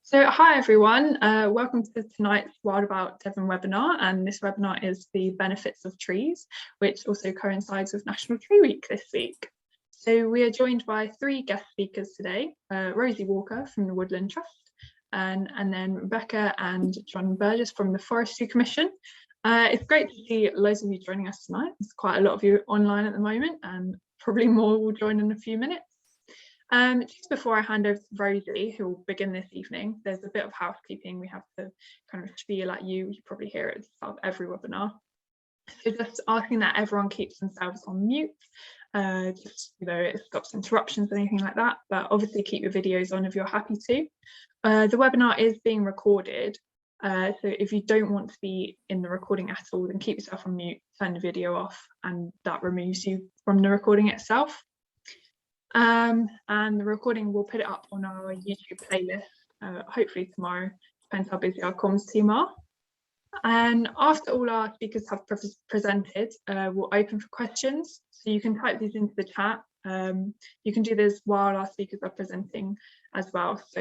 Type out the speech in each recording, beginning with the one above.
Hi everyone, welcome to tonight's Wild About Devon webinar, and this webinar is the benefits of trees, which also coincides with National Tree Week this week. So we are joined by three guest speakers today, Rosie Walker from the Woodland Trust, and then Rebecca and John Burgess from the Forestry Commission. It's great to see loads of you joining us tonight. There's quite a lot of you online at the moment, and probably more will join in a few minutes. Just before I hand over to Rosie, who will begin this evening, there's a bit of housekeeping we have to kind of spiel at you. You probably hear it at the start of every webinar. So just asking that everyone keeps themselves on mute, just it stops interruptions or anything like that, but obviously keep your videos on if you're happy to. The webinar is being recorded, so if you don't want to be in the recording at all, then keep yourself on mute, turn the video off, and that removes you from the recording itself. And the recording, we'll put it up on our YouTube playlist, hopefully tomorrow, depends how busy our comms team are. And after all our speakers have presented, we'll open for questions. So you can type these into the chat. You can do this while our speakers are presenting as well. So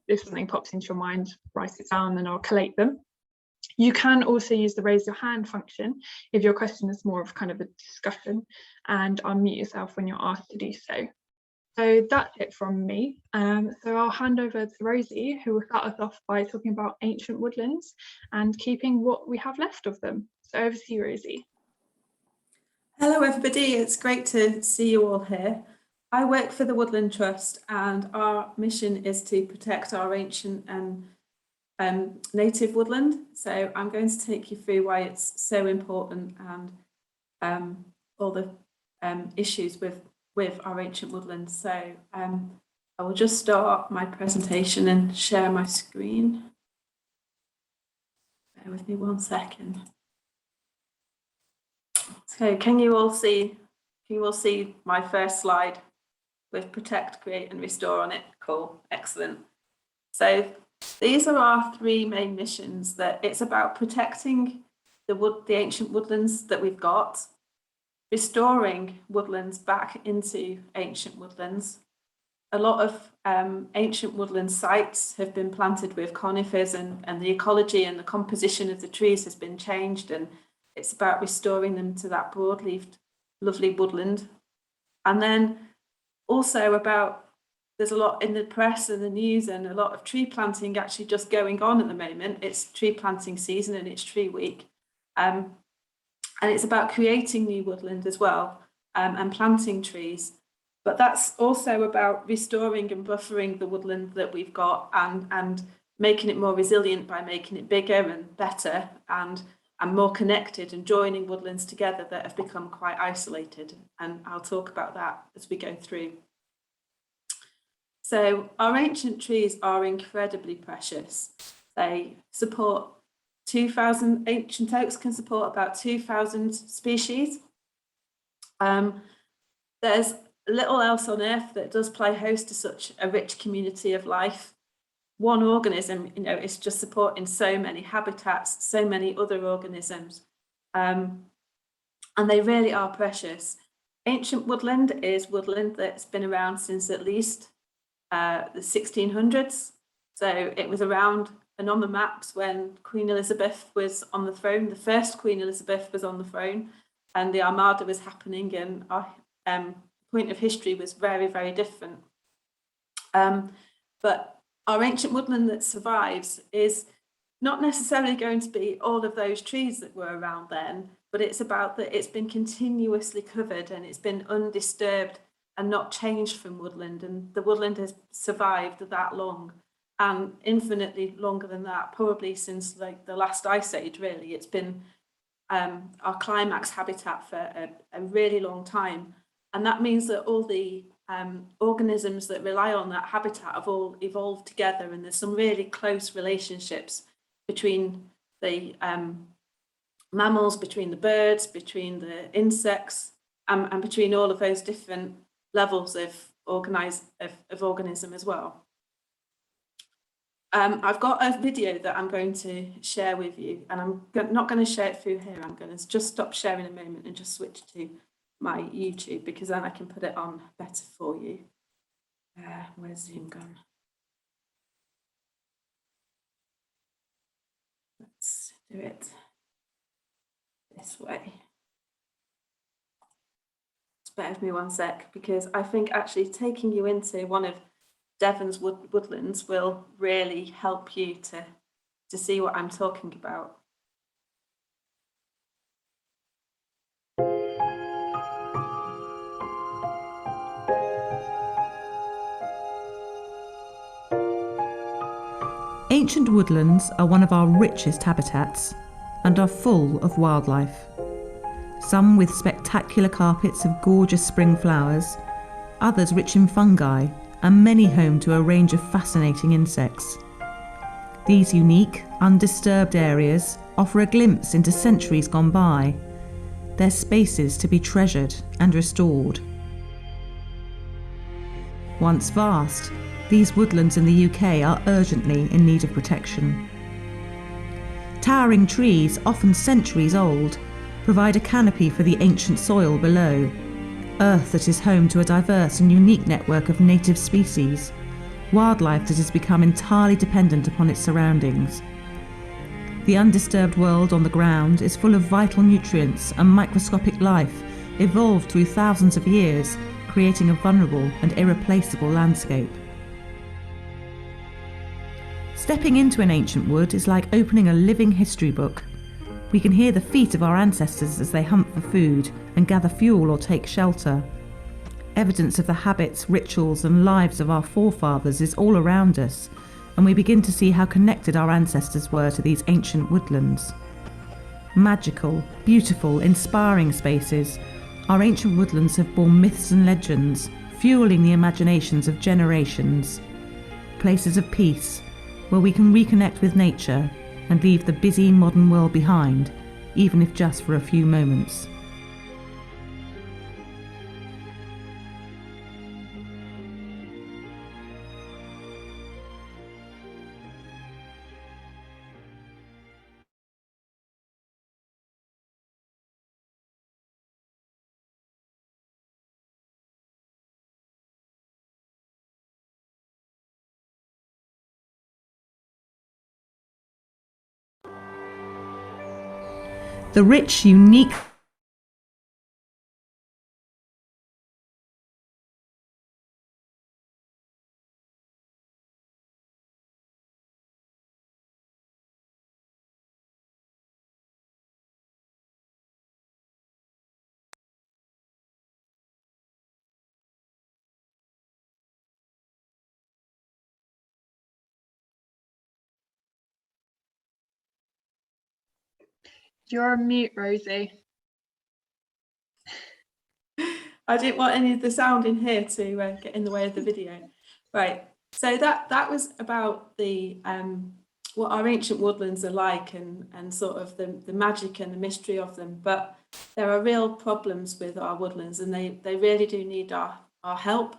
if something pops into your mind, write it down and I'll collate them. You can also use the raise your hand function if your question is more of kind of a discussion, and unmute yourself when you're asked to do so. So that's it from me. So I'll hand over to Rosie, who will start us off by talking about ancient woodlands and keeping what we have left of them. So over to you, Rosie. Hello everybody, it's great to see you all here. I work for the Woodland Trust, and our mission is to protect our ancient and native woodland. So I'm going to take you through why it's so important and all the issues with our ancient woodlands. So I will just start my presentation and share my screen. Bear with me 1 second. So can you all see my first slide with protect, create and restore on it? Cool, excellent. So these are our three main missions. That it's about protecting the ancient woodlands that we've got, restoring woodlands back into ancient woodlands. A lot of ancient woodland sites have been planted with conifers, and the ecology and the composition of the trees has been changed, and it's about restoring them to that broadleafed, lovely woodland. And then also there's a lot in the press and the news and a lot of tree planting actually just going on at the moment. It's tree planting season and it's tree week. And it's about creating new woodland as well, and planting trees. But that's also about restoring and buffering the woodland that we've got, and making it more resilient by making it bigger and better and more connected, and joining woodlands together that have become quite isolated. And I'll talk about that as we go through. So our ancient trees are incredibly precious. They support 2,000, ancient oaks can support about 2,000 species. There's little else on earth that does play host to such a rich community of life. One organism, is just supporting so many habitats, so many other organisms, and they really are precious. Ancient woodland is woodland that's been around since at least the 1600s. So it was around and on the maps when Queen Elizabeth was on the throne. The first Queen Elizabeth was on the throne, and the Armada was happening, and our point of history was very, very different. But our ancient woodland that survives is not necessarily going to be all of those trees that were around then, but it's about that it's been continuously covered and it's been undisturbed and not changed from woodland, and the woodland has survived that long, and infinitely longer than that, probably since like the last ice age. Really, it's been our climax habitat for a really long time, and that means that all the organisms that rely on that habitat have all evolved together, and there's some really close relationships between the mammals, between the birds, between the insects, and between all of those different levels of organism as well. I've got a video that I'm going to share with you, and I'm not going to share it through here. I'm going to just stop sharing a moment and just switch to my YouTube, because then I can put it on better for you. Where's Zoom gone? do it this way. Just bear with me one sec, because I think actually taking you into one of Devon's woodlands will really help you to see what I'm talking about. Ancient woodlands are one of our richest habitats and are full of wildlife. Some with spectacular carpets of gorgeous spring flowers, others rich in fungi, and many home to a range of fascinating insects. These unique, undisturbed areas offer a glimpse into centuries gone by. They're spaces to be treasured and restored. Once vast, these woodlands in the UK are urgently in need of protection. Towering trees, often centuries old, provide a canopy for the ancient soil below, earth that is home to a diverse and unique network of native species, wildlife that has become entirely dependent upon its surroundings. The undisturbed world on the ground is full of vital nutrients and microscopic life evolved through thousands of years, creating a vulnerable and irreplaceable landscape. Stepping into an ancient wood is like opening a living history book. We can hear the feet of our ancestors as they hunt for food and gather fuel or take shelter. Evidence of the habits, rituals and lives of our forefathers is all around us, and we begin to see how connected our ancestors were to these ancient woodlands. Magical, beautiful, inspiring spaces, our ancient woodlands have borne myths and legends, fueling the imaginations of generations. Places of peace, where we can reconnect with nature and leave the busy modern world behind, even if just for a few moments. The rich, unique You're on mute, Rosie. I didn't want any of the sound in here to get in the way of the video. Right, so that was about the what our ancient woodlands are like and sort of the magic and the mystery of them. But there are real problems with our woodlands, and they really do need our help.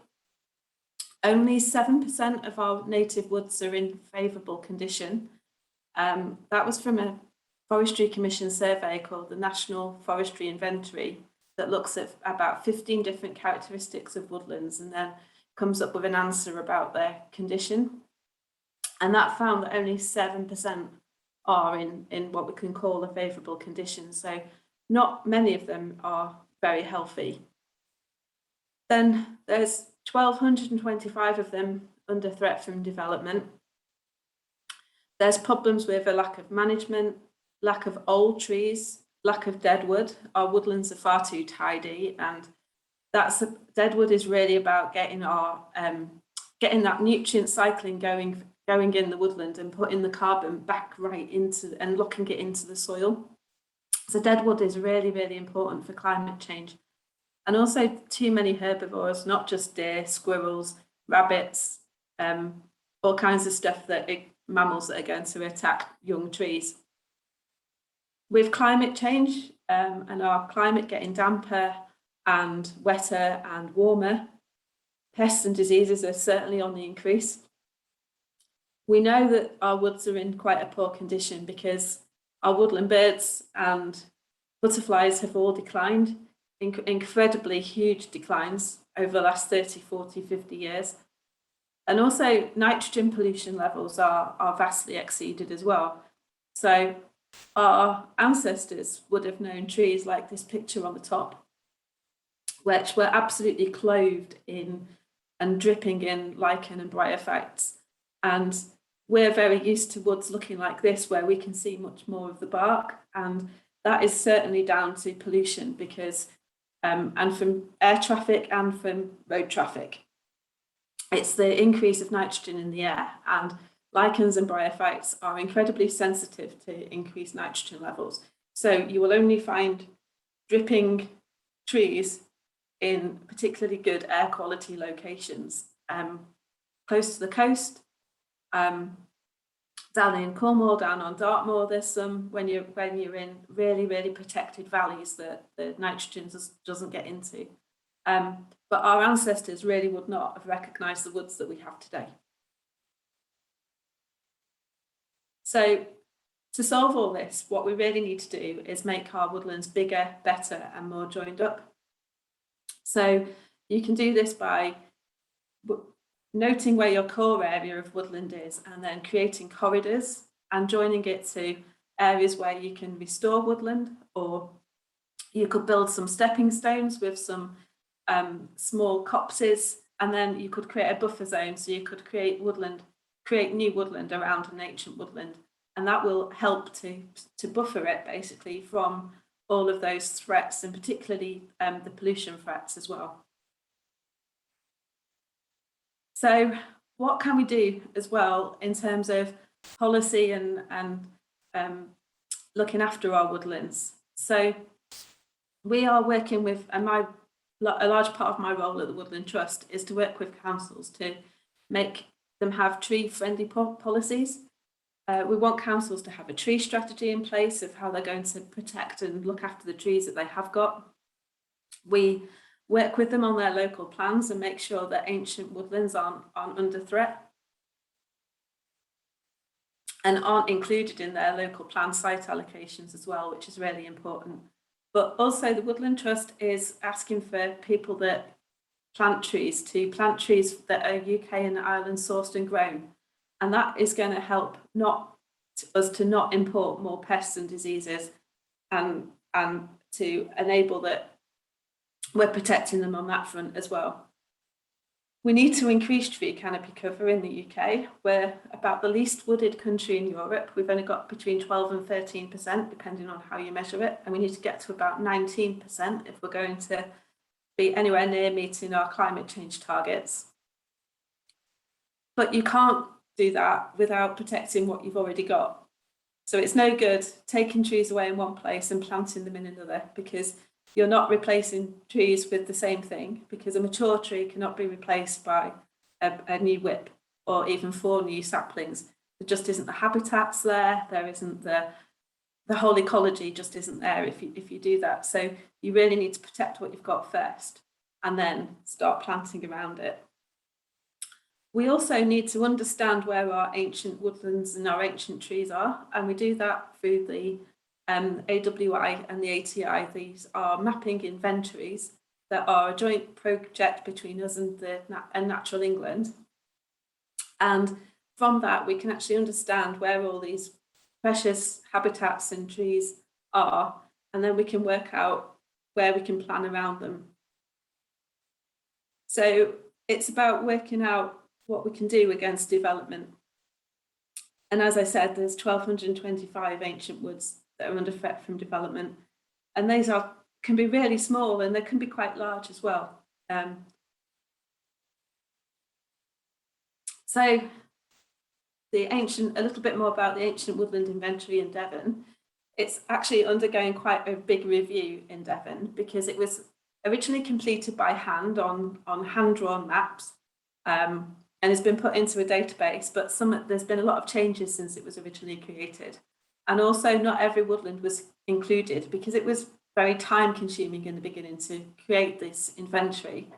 Only 7% of our native woods are in favourable condition. That was from a Forestry Commission survey called the National Forestry Inventory that looks at about 15 different characteristics of woodlands and then comes up with an answer about their condition. And that found that only 7% are in what we can call a favourable condition. So not many of them are very healthy. Then there's 1,225 of them under threat from development. There's problems with a lack of management, lack of old trees, lack of deadwood. Our woodlands are far too tidy, and deadwood is really about getting getting that nutrient cycling going in the woodland and putting the carbon back right into and locking it into the soil. So deadwood is really, really important for climate change. And also too many herbivores, not just deer, squirrels, rabbits, all kinds of stuff mammals that are going to attack young trees. With climate change and our climate getting damper and wetter and warmer, pests and diseases are certainly on the increase. We know that our woods are in quite a poor condition because our woodland birds and butterflies have all declined, incredibly huge declines over the last 30, 40, 50 years. And also nitrogen pollution levels are vastly exceeded as well. So our ancestors would have known trees like this picture on the top, which were absolutely clothed in and dripping in lichen and bryophytes. And we're very used to woods looking like this, where we can see much more of the bark. And that is certainly down to pollution, because and from air traffic and from road traffic. It's the increase of nitrogen in the air, and lichens and bryophytes are incredibly sensitive to increased nitrogen levels. So you will only find dripping trees in particularly good air quality locations, close to the coast, down in Cornwall, down on Dartmoor. There's some when you're in really protected valleys that the nitrogen doesn't get into. But our ancestors really would not have recognised the woods that we have today. So to solve all this, what we really need to do is make our woodlands bigger, better, and more joined up. So you can do this by noting where your core area of woodland is, and then creating corridors and joining it to areas where you can restore woodland, or you could build some stepping stones with some small copses, and then you could create a buffer zone, so you could create new woodland around an ancient woodland, and that will help to buffer it basically from all of those threats, and particularly the pollution threats as well. So what can we do as well in terms of policy and looking after our woodlands? So we are working with, and a large part of my role at the Woodland Trust is to work with councils to make them have tree-friendly policies. We want councils to have a tree strategy in place of how they're going to protect and look after the trees that they have got. We work with them on their local plans and make sure that ancient woodlands aren't under threat and aren't included in their local plan site allocations as well, which is really important. But also the Woodland Trust is asking for people that plant trees to plant trees that are UK and Ireland sourced and grown. And that is going to help us to not import more pests and diseases, and to enable that we're protecting them on that front as well. We need to increase tree canopy cover in the UK. We're about the least wooded country in Europe. We've only got between 12 and 13%, depending on how you measure it. And we need to get to about 19% if we're going to be anywhere near meeting our climate change targets. But you can't do that without protecting what you've already got. So it's no good taking trees away in one place and planting them in another, because you're not replacing trees with the same thing, because a mature tree cannot be replaced by a new whip or even 4 new saplings. There just isn't the habitats there. There isn't the whole ecology just isn't there if you do that. So you really need to protect what you've got first and then start planting around it. We also need to understand where our ancient woodlands and our ancient trees are, and we do that through the AWI and the ATI. These are mapping inventories that are a joint project between us and Natural England. And from that, we can actually understand where all these precious habitats and trees are, and then we can work out where we can plan around them. So it's about working out what we can do against development. And as I said, there's 1,225 ancient woods that are under threat from development, and these can be really small, and they can be quite large as well. So a little bit more about the ancient woodland inventory in Devon. It's actually undergoing quite a big review in Devon, because it was originally completed by hand on hand-drawn maps, and has been put into a database, but there's been a lot of changes since it was originally created. And also not every woodland was included, because it was very time consuming in the beginning to create this inventory.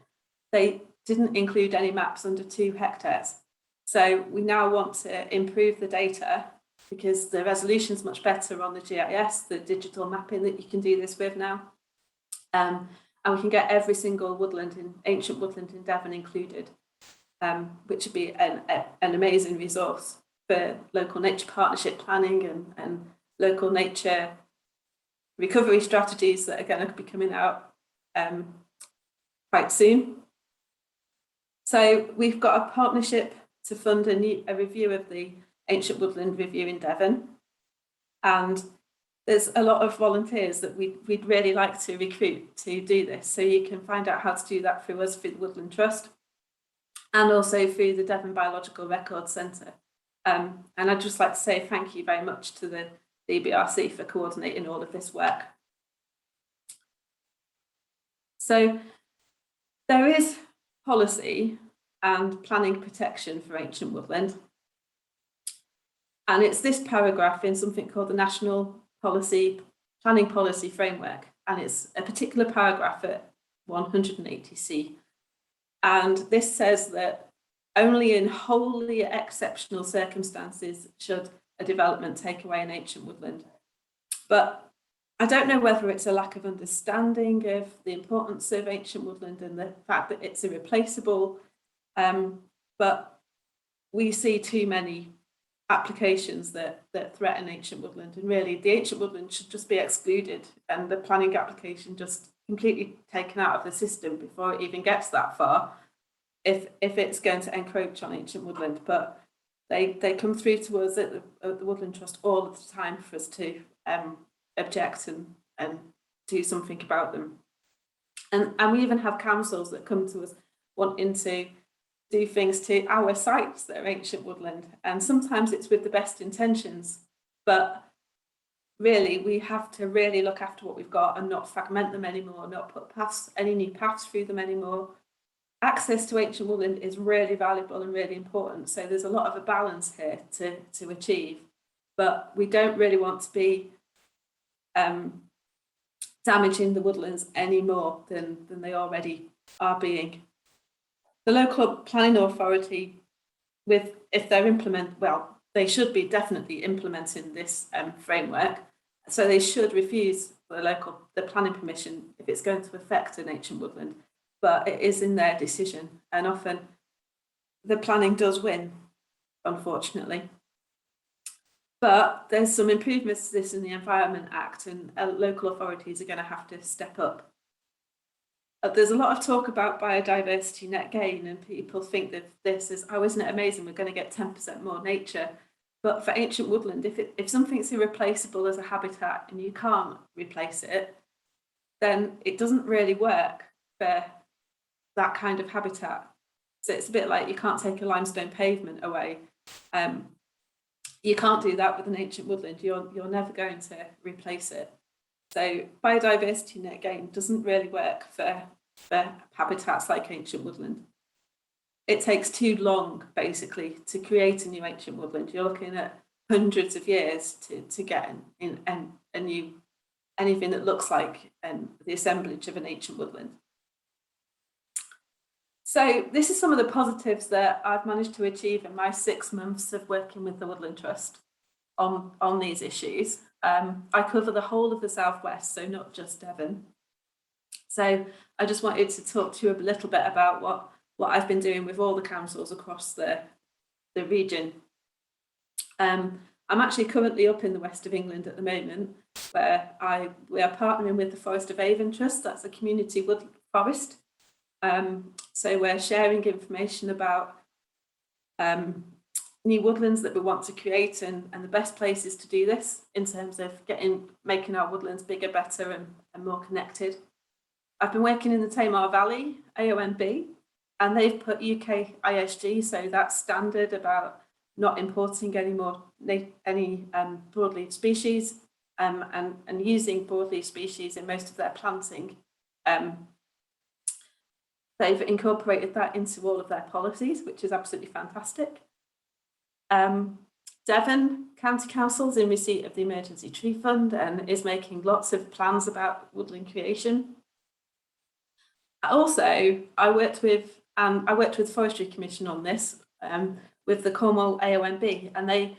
They didn't include any maps under 2 hectares. So we now want to improve the data, because the resolution is much better on the GIS, the digital mapping that you can do this with now. And we can get every single ancient woodland in Devon included, which would be an amazing resource for local nature partnership planning and local nature recovery strategies that are going to be coming out quite soon. So we've got a partnership to fund a review of the Ancient Woodland Review in Devon, and there's a lot of volunteers that we'd really like to recruit to do this. So you can find out how to do that through us, through the Woodland Trust, and also through the Devon Biological Records Centre. And I'd just like to say thank you very much to the EBRC for coordinating all of this work. So there is policy and planning protection for ancient woodland. And it's this paragraph in something called the National Planning Policy Framework. And it's a particular paragraph at 180C. And this says that only in wholly exceptional circumstances should a development take away an ancient woodland. But I don't know whether it's a lack of understanding of the importance of ancient woodland and the fact that it's irreplaceable, but we see too many applications that threaten ancient woodland, and really the ancient woodland should just be excluded and the planning application just completely taken out of the system before it even gets that far, if it's going to encroach on ancient woodland. But they come through to us at the Woodland Trust all the time for us to object and do something about them. And we even have councils that come to us wanting to do things to our sites that are ancient woodland. And sometimes it's with the best intentions, but really we have to really look after what we've got and not fragment them anymore, not put any new paths through them anymore. Access to ancient woodland is really valuable and really important. So there's a lot of a balance here to achieve, but we don't really want to be damaging the woodlands any more than they already are being. The local planning authority, if they're they should be definitely implementing this framework. So they should refuse the planning permission if it's going to affect an ancient woodland, but it is in their decision, and often the planning does win, unfortunately. But there's some improvements to this in the Environment Act, and local authorities are going to have to step up. There's a lot of talk about biodiversity net gain, and people think that this is, oh, isn't it amazing, we're going to get 10% more nature. But for ancient woodland, if something's irreplaceable as a habitat and you can't replace it, then it doesn't really work for that kind of habitat. So it's a bit like you can't take a limestone pavement away. You can't do that with an ancient woodland. You're never going to replace it. So biodiversity net gain doesn't really work for habitats like ancient woodland. It takes too long, basically, to create a new ancient woodland. You're looking at hundreds of years to get a new, anything that looks like the assemblage of an ancient woodland. So this is some of the positives that I've managed to achieve in my 6 months of working with the Woodland Trust on these issues. I cover the whole of the Southwest, so not just Devon. So I just wanted to talk to you a little bit about what I've been doing with all the councils across the region. I'm actually currently up in the west of England at the moment, where we are partnering with the Forest of Avon Trust. That's a community wood forest. So we're sharing information about new woodlands that we want to create and the best places to do this in terms of making our woodlands bigger, better and more connected. I've been working in the Tamar Valley, AONB, and they've put UK ISG, so that's standard about not importing any broadleaf species and using broadleaf species in most of their planting. They've incorporated that into all of their policies, which is absolutely fantastic. Devon County Council's in receipt of the Emergency Tree Fund and is making lots of plans about woodland creation. Also, I worked with Forestry Commission on this with the Cornwall AONB, and they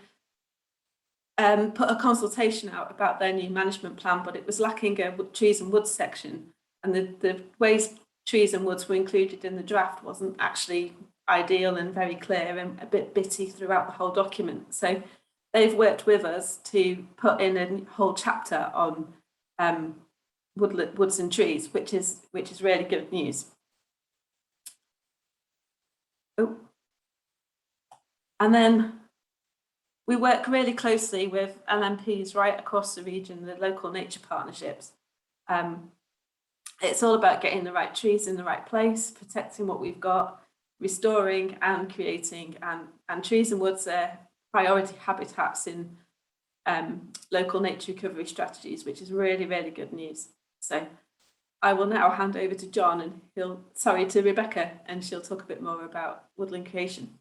put a consultation out about their new management plan, but it was lacking a trees and woods section, and the ways trees and woods were included in the draft wasn't actually ideal and very clear and a bit bitty throughout the whole document. So they've worked with us to put in a whole chapter on woods and trees, which is really good news. Oh. And then we work really closely with LMPs right across the region, the local nature partnerships. It's all about getting the right trees in the right place, protecting what we've got, restoring and creating, and trees and woods are priority habitats in local nature recovery strategies, which is really, really good news. So I will now hand over to John and to Rebecca, and she'll talk a bit more about woodland creation.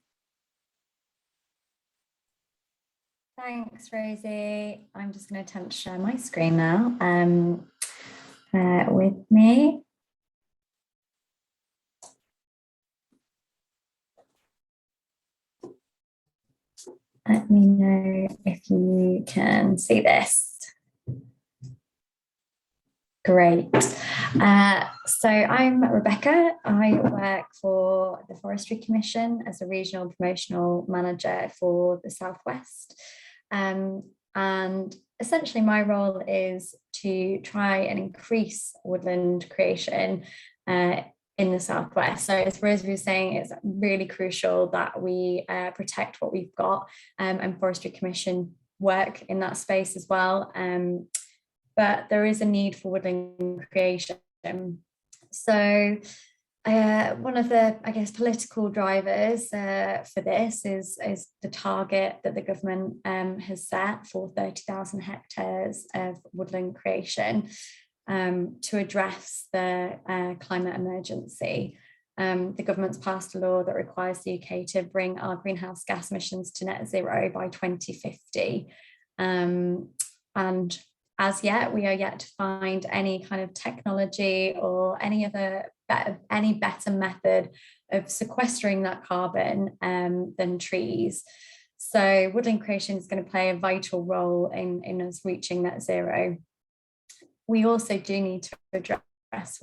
Thanks, Rosie. I'm just going to attempt to share my screen now. With me. Let me know if you can see this. Great. So I'm Rebecca. I work for the Forestry Commission as a regional promotional manager for the Southwest. And essentially my role is to try and increase woodland creation in the Southwest. So as Rosie was saying, it's really crucial that we protect what we've got, and Forestry Commission work in that space as well. But there is a need for woodland creation. So one of the, I guess, political drivers for this is the target that the government has set for 30,000 hectares of woodland creation to address the climate emergency. The government's passed a law that requires the UK to bring our greenhouse gas emissions to net zero by 2050. And as yet, we are yet to find any kind of technology or any better method of sequestering that carbon than trees. So woodland creation is going to play a vital role in us reaching net zero. We also do need to address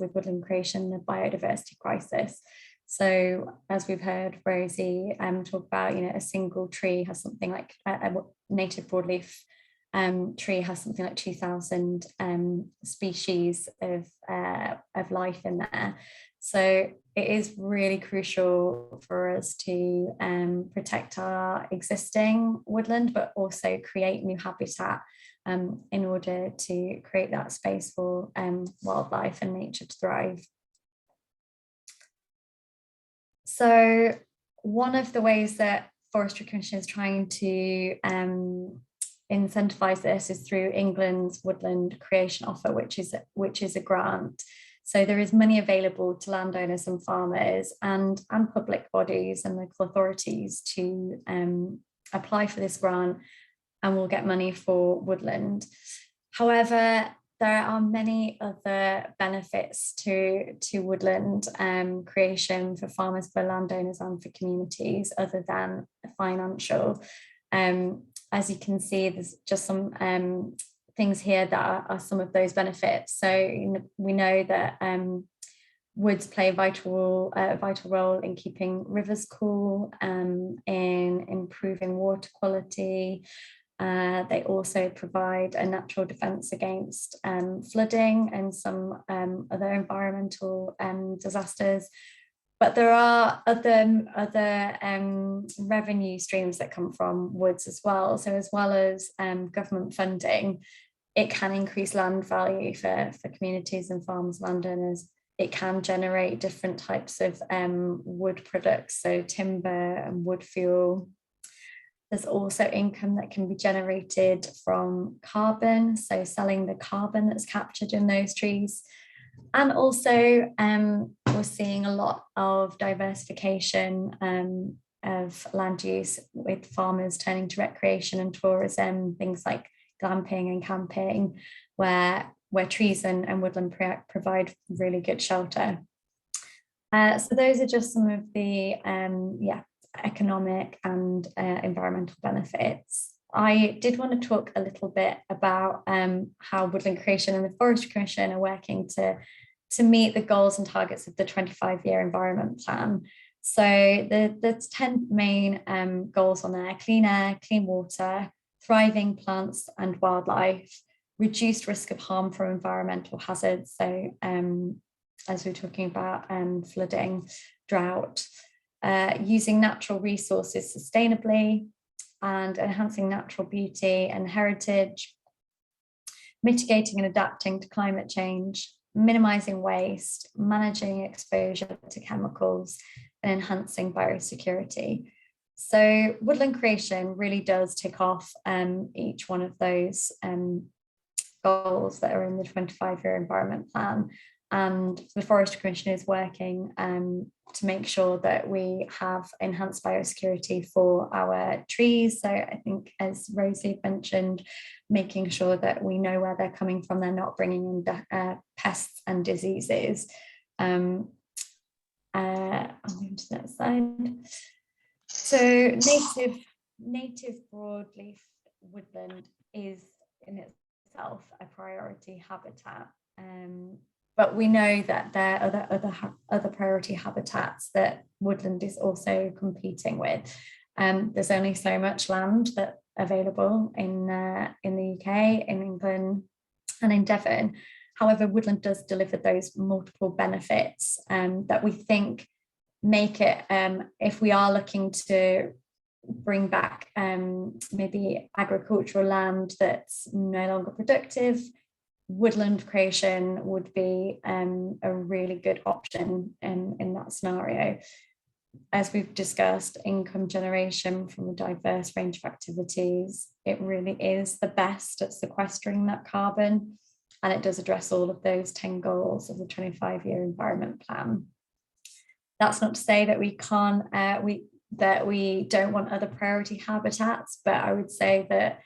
with woodland creation the biodiversity crisis. So as we've heard Rosie talk about, a single tree has something like a native broadleaf tree has something like 2,000 species of life in there. So it is really crucial for us to protect our existing woodland, but also create new habitat in order to create that space for wildlife and nature to thrive. So one of the ways that Forestry Commission is trying to incentivise this is through England's Woodland Creation Offer, which is a grant. So there is money available to landowners and farmers and public bodies and local authorities to apply for this grant, and will get money for woodland. However, there are many other benefits to woodland creation for farmers, for landowners and for communities other than financial. As you can see, there's just some things here that are some of those benefits. So we know that woods play a vital role in keeping rivers cool, in improving water quality. They also provide a natural defence against flooding and some other environmental disasters. But there are other revenue streams that come from woods as well. So as well as government funding, it can increase land value for communities and farmers, landowners. It can generate different types of wood products, so timber and wood fuel. There's also income that can be generated from carbon, so selling the carbon that's captured in those trees. And also we're seeing a lot of diversification of land use, with farmers turning to recreation and tourism, things like glamping and camping, where trees and woodland provide really good shelter. So those are just some of the economic and environmental benefits. I did want to talk a little bit about how Woodland Creation and the Forestry Commission are working to meet the goals and targets of the 25-year environment plan. So there's 10 main goals on there: clean air, clean water, thriving plants and wildlife, reduced risk of harm from environmental hazards. So as we're talking about flooding, drought, using natural resources sustainably and enhancing natural beauty and heritage, mitigating and adapting to climate change, minimizing waste, managing exposure to chemicals, and enhancing biosecurity. So woodland creation really does tick off each one of those goals that are in the 25-year environment plan. And the Forestry Commission is working to make sure that we have enhanced biosecurity for our trees. So I think, as Rosie mentioned, making sure that we know where they're coming from, they're not bringing in pests and diseases. I'll move to the next slide. So native broadleaf woodland is in itself a priority habitat. But we know that there are other priority habitats that woodland is also competing with. There's only so much land that's available in the UK, in England, and in Devon. However, woodland does deliver those multiple benefits that we think make it, if we are looking to bring back maybe agricultural land that's no longer productive, woodland creation would be a really good option in that scenario. As we've discussed, income generation from a diverse range of activities, it really is the best at sequestering that carbon, and it does address all of those 10 goals of the 25-year environment plan. That's not to say that we can't, that we don't want other priority habitats, but I would say that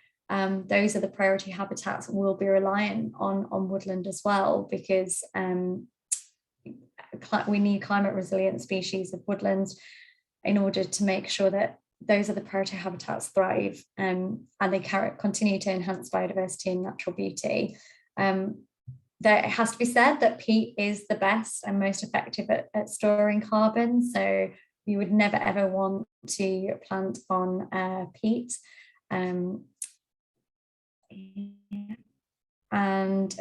those are the priority habitats will be reliant on woodland as well, because we need climate resilient species of woodlands in order to make sure that those are the priority habitats thrive and they continue to enhance biodiversity and natural beauty. It has to be said that peat is the best and most effective at storing carbon, so you would never ever want to plant on peat. And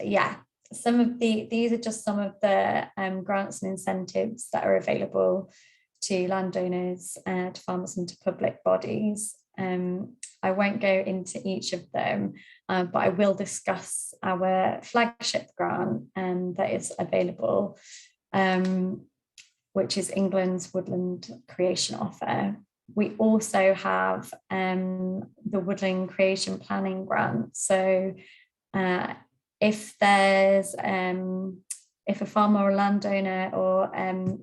yeah, these are just some of the grants and incentives that are available to landowners, to farmers, and to public bodies. I won't go into each of them, but I will discuss our flagship grant that is available, which is England's Woodland Creation Offer. We also have the Woodland Creation Planning Grant. So if there's if a farmer or landowner or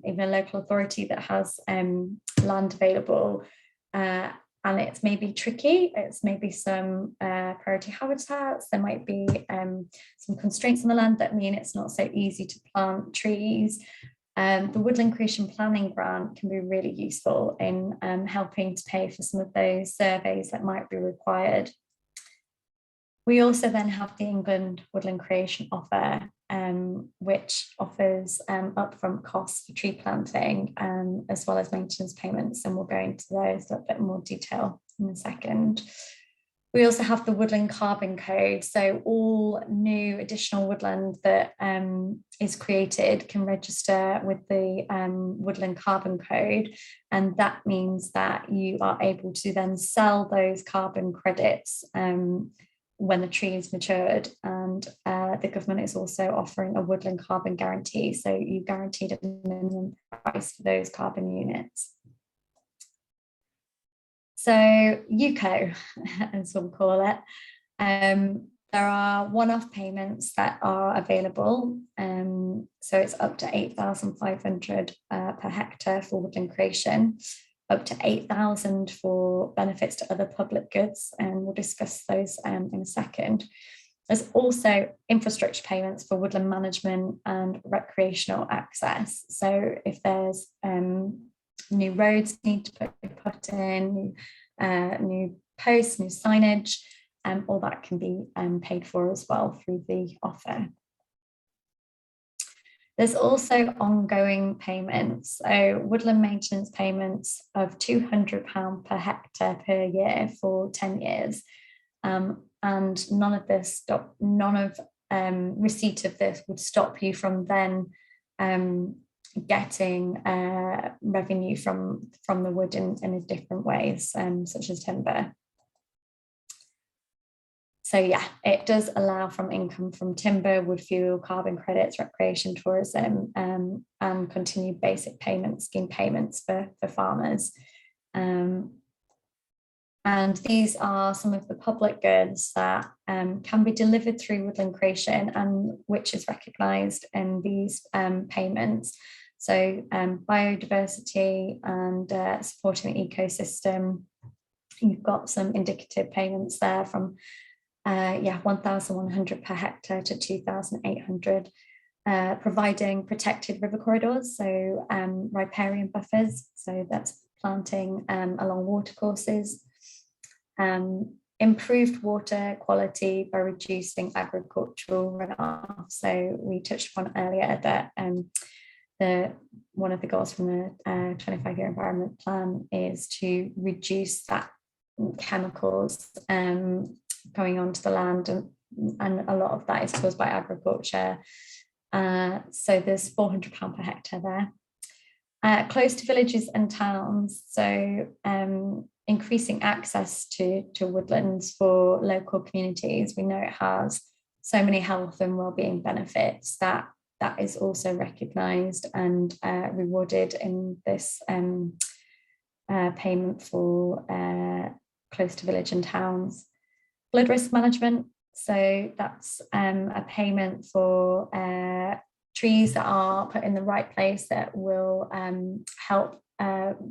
even a local authority that has land available and it's maybe tricky, it's maybe some priority habitats, there might be some constraints on the land that mean it's not so easy to plant trees. The Woodland Creation Planning Grant can be really useful in helping to pay for some of those surveys that might be required. We also then have the England Woodland Creation Offer, which offers upfront costs for tree planting as well as maintenance payments, and we'll go into those in a bit more detail in a second. We also have the Woodland Carbon Code, so all new additional woodland that is created can register with the Woodland Carbon Code, and that means that you are able to then sell those carbon credits when the tree is matured. And the government is also offering a woodland carbon guarantee, so you guaranteed a minimum price for those carbon units. So UCO, as we'll call it, there are one-off payments that are available. So it's up to 8,500 per hectare for woodland creation, up to 8,000 for benefits to other public goods, and we'll discuss those in a second. There's also infrastructure payments for woodland management and recreational access. So if there's new roads need to be put in, new posts, new signage, all that can be paid for as well through the offer. There's also ongoing payments, so woodland maintenance payments of £200 per hectare per year for 10 years. and none of receipt of this would stop you from then getting revenue from the wood in different ways, such as timber. So yeah, it does allow from income from timber, wood fuel, carbon credits, recreation, tourism, and continued basic scheme payments for farmers. And these are some of the public goods that can be delivered through woodland creation and which is recognised in these payments. So biodiversity and supporting the ecosystem. You've got some indicative payments there from 1,100 per hectare to 2,800, providing protected river corridors, so riparian buffers, so that's planting along watercourses. Improved water quality by reducing agricultural runoff. So we touched upon earlier that one of the goals from the 25-year environment plan is to reduce that chemicals going onto the land, and a lot of that is caused by agriculture. So there's £400 per hectare there. Close to villages and towns, so increasing access to woodlands for local communities. We know it has so many health and wellbeing benefits that is also recognised and rewarded in this payment for close to village and towns. Flood risk management, so that's a payment for trees that are put in the right place that will help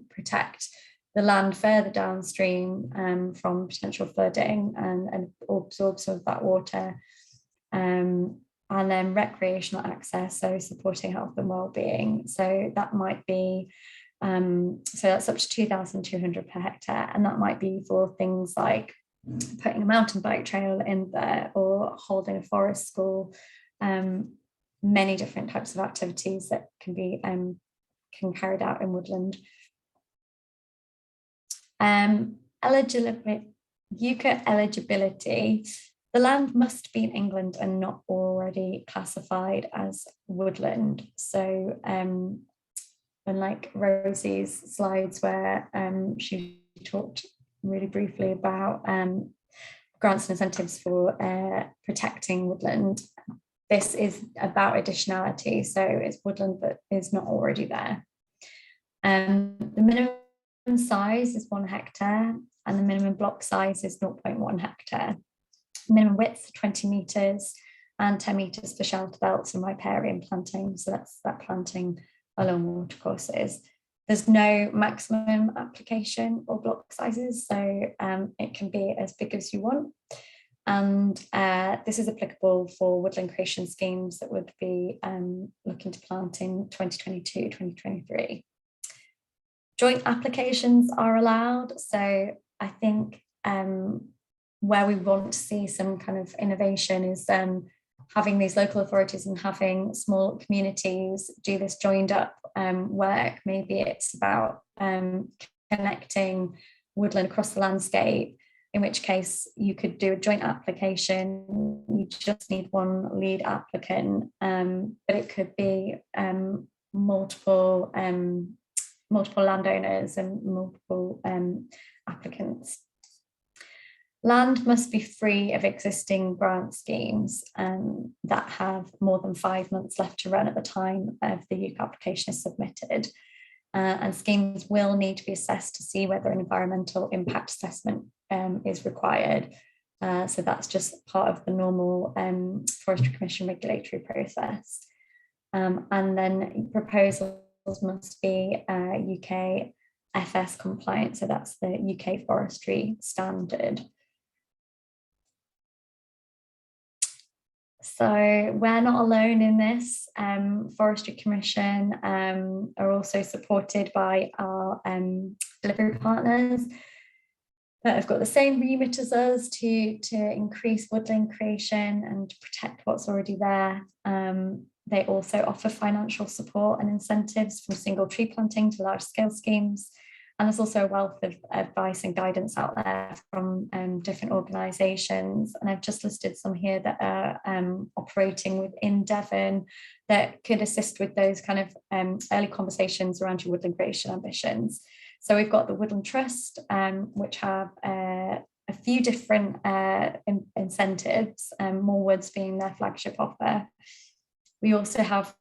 protect the land further downstream from potential flooding and absorb some of that water. And then recreational access, so supporting health and wellbeing. So that might be, so that's up to 2,200 per hectare, and that might be for things like putting a mountain bike trail in there or holding a forest school, many different types of activities that can be carried out in woodland. UCA eligibility. The land must be in England and not already classified as woodland. So unlike Rosie's slides where she talked really briefly about grants and incentives for protecting woodland, this is about additionality. So it's woodland that is not already there. The minimum size is 1 hectare and the minimum block size is 0.1 hectare. Minimum width 20 metres and 10 metres for shelter belts and riparian planting. So that's that planting along watercourses. There's no maximum application or block sizes, so it can be as big as you want. And this is applicable for woodland creation schemes that would be looking to plant in 2022, 2023. Joint applications are allowed. So I think where we want to see some kind of innovation is having these local authorities and having small communities do this joined up work. Maybe it's about connecting woodland across the landscape, in which case you could do a joint application. You just need one lead applicant, but it could be multiple landowners and multiple applicants. Land must be free of existing grant schemes that have more than 5 months left to run at the time of the UCA application is submitted. And schemes will need to be assessed to see whether an environmental impact assessment is required. So that's just part of the normal Forestry Commission regulatory process. And then proposals must be UK FS compliant, so that's the UK Forestry standard. So we're not alone in this. Forestry Commission are also supported by our delivery partners that have got the same remit as us to increase woodland creation and to protect what's already there. They also offer financial support and incentives from single tree planting to large scale schemes. And there's also a wealth of advice and guidance out there from different organisations. And I've just listed some here that are operating within Devon that could assist with those kind of early conversations around your woodland creation ambitions. So we've got the Woodland Trust, which have a few different incentives, More Woods being their flagship offer. We also have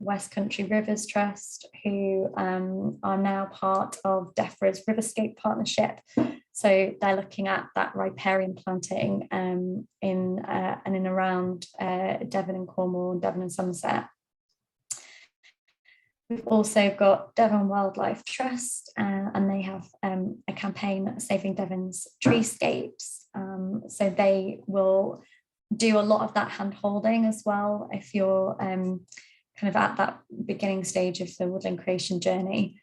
West Country Rivers Trust, who are now part of DEFRA's Riverscape partnership. So they're looking at that riparian planting in and around Devon and Cornwall, Devon and Somerset. We've also got Devon Wildlife Trust, and they have a campaign saving Devon's treescapes. So they will do a lot of that hand holding as well if you're kind of at that beginning stage of the woodland creation journey.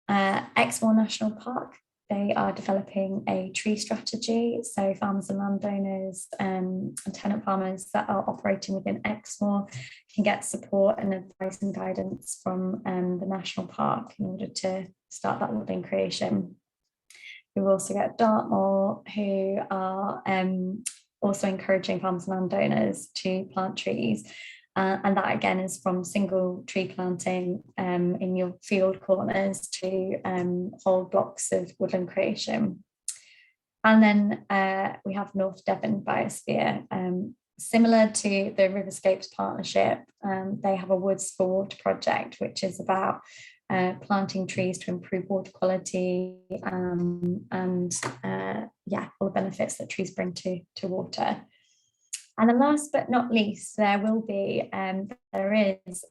Exmoor National Park, they are developing a tree strategy. So farmers and landowners and tenant farmers that are operating within Exmoor can get support and advice and guidance from the national park in order to start that woodland creation. We've also got Dartmoor, who are also encouraging farmers and landowners to plant trees. And that again is from single tree planting in your field corners to whole blocks of woodland creation. And then we have North Devon Biosphere. Similar to the Riverscapes partnership, they have a Woods for Water project, which is about planting trees to improve water quality and all the benefits that trees bring to water. And then last but not least, there is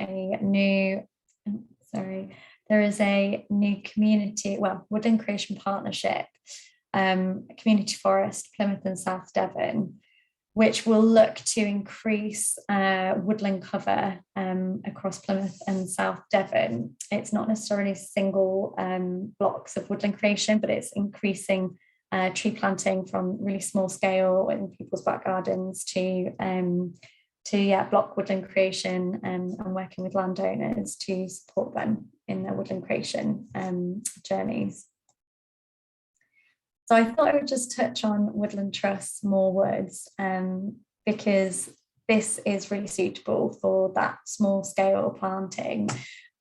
a new community, woodland creation partnership, community forest, Plymouth and South Devon, which will look to increase woodland cover across Plymouth and South Devon. It's not necessarily single blocks of woodland creation, but it's increasing tree planting from really small scale in people's back gardens to block woodland creation and working with landowners to support them in their woodland creation journeys. So I thought I would just touch on Woodland Trust's More Woods because this is really suitable for that small scale planting